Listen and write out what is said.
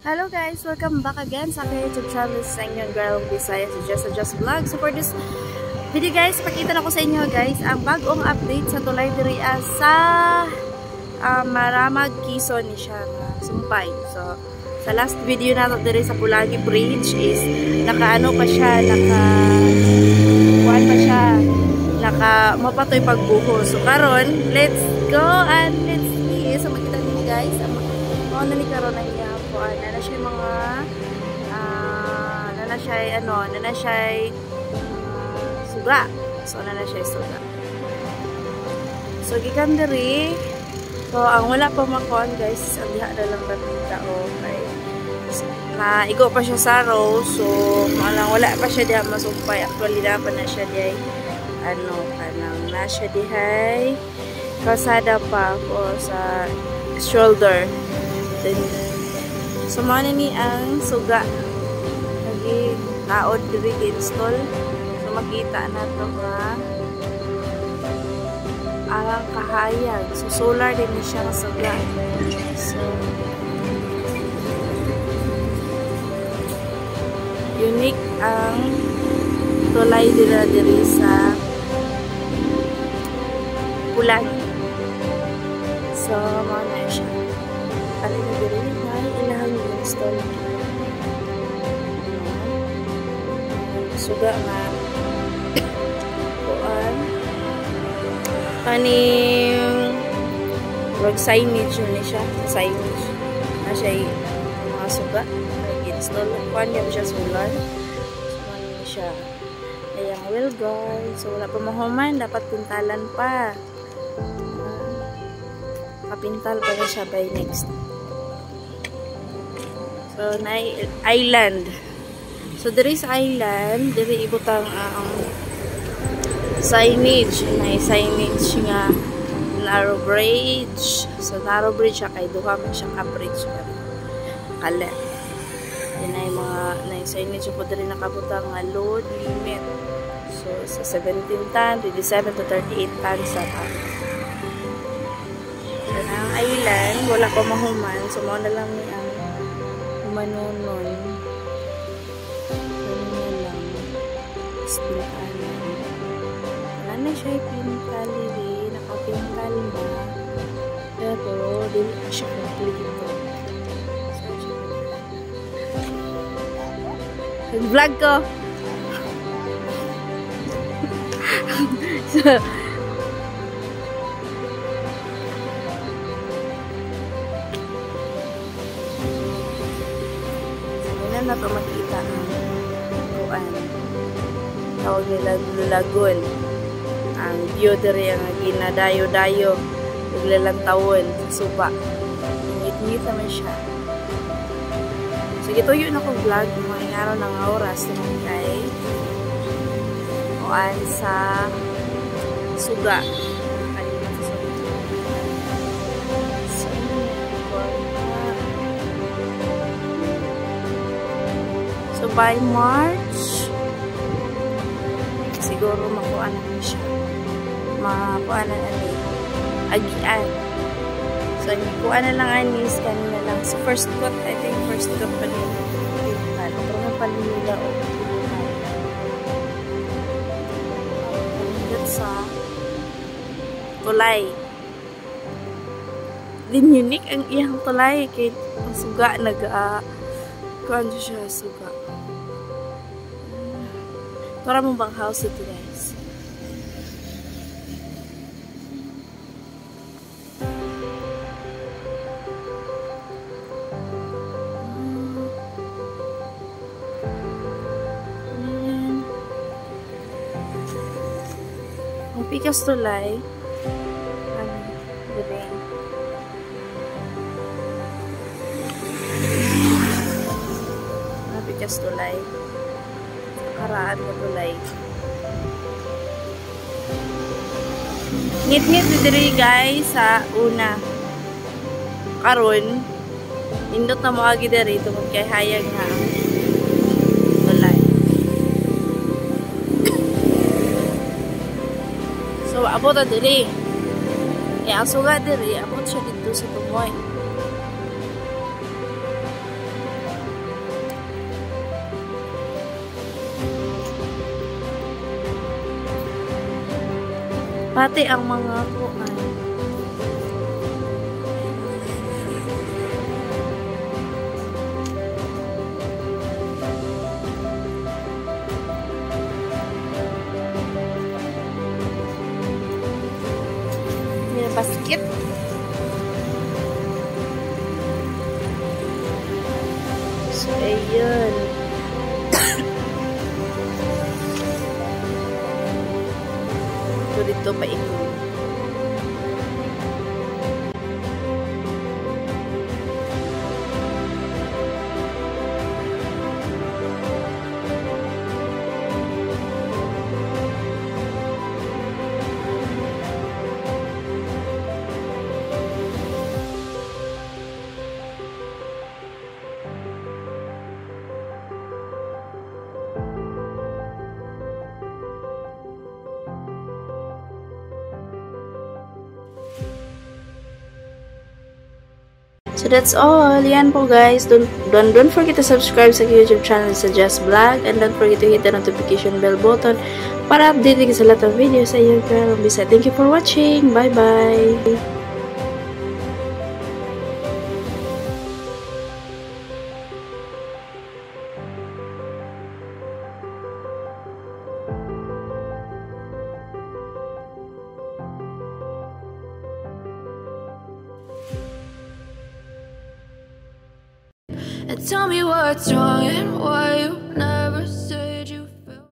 Hello guys! Welcome back again sa aking YouTube channel sa inyong girl Bisaya sa Just Vlog. So for this video guys, pakita na ko sa inyo guys ang bagong update sa tulay diri sa Maramag, Quezon ni siya sumpay. So sa last video nato diri sa Pulagi Bridge is nakaano pa siya, mapatoy pagbuho. So karon, let's go and let's see. So makita niyo guys, ano ni karon ay nana siya mga nana siya suga. So nana siya suga. So gikan diri. So ang wala pa makuan guys, ang diha na lang nakita okay. Na igo pa siya sa row, so wala pa siya diha masumpay. Actually na pa na siya dihay kanang na siya dihay kalsada pa ko sa shoulder. Then so man ni ang suga lagi kaod diri install. So makita na to nga alang kahayag. So solar din ni siya suga. So unique ang tulay diri sa Pulagi. So man na siya alin diri install suga nga kuan kaning road signage ni siya, signage na siya mga suga install kuan niya siya solar. So ni siya ayang well guys, so wala pa mahuman, dapat pintalan pa, kapintal pa na siya by next. So, na island. So, there is island. There is ibutang signage. Na signage nga narrow bridge. So, narrow bridge siya kay duha man siya ka-bridge. Kala. Yan ay mga signage po diri nakabutang nga load limit. So, sa 17 ton, 27 to 38 tons sa so, ang island, wala pa mahuman. So, mo na lang ni ang manonon lang spintalan na siya pintal rin, nakapintal na pero din siya complete. So vlog ko so na to makita ang kuan tawag nila Lulagon, ang view diri ang ginadayo-dayo naglalantawon sa suba, ngit-ngit naman siya. So gituyo na ko vlog mga ingaraw ng oras naman kay kuan sa suga. So by March siguro makuha na siya, makuha na agian. So kuha na lang anis kanina lang. So first coat, I think first coat pa rin pero nga palinila o that's tulay din unique ang iyang tulay kay suga kuan siya suga. Para mong bang house ito guys. Mapikas tulay. Mapikas tulay. Karaan na tulay. Ngit-ngit diri guys sa una. Karon indot na mo agi diri tungod kay hayag nga tulay. So abot diri. Kaya ang suga diri abot siya dito sa tumoy. Pati ang mga kuan. May basket. So, ayun. So, dito pa ito. So that's all. Yan po guys. Don't forget to subscribe sa YouTube channel sa Just Vlog. And don't forget to hit the notification bell button para update ka sa lahat ng videos sa iyo. Bisa. Thank you for watching. Bye-bye. Tell me what's wrong and what